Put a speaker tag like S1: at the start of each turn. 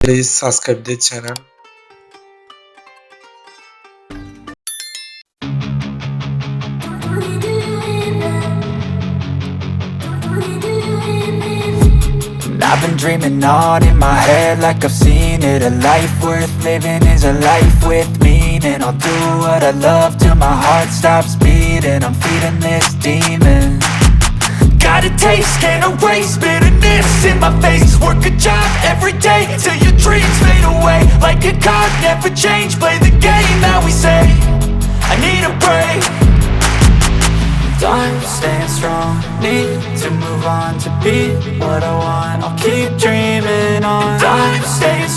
S1: Please subscribe the channel.
S2: And I've been dreaming on in my head like I've seen it. A life worth living is a life with meaning. I'll do what I love till my heart stops beating. I'm feeding this demon. Got a taste, can't erase bitterness in my face. Work a job every day till your dreams fade away. Like a card, never change, play the game that we say. I need a break. I'm staying strong, need to move on to be what I want. I'll keep dreaming on. I'm staying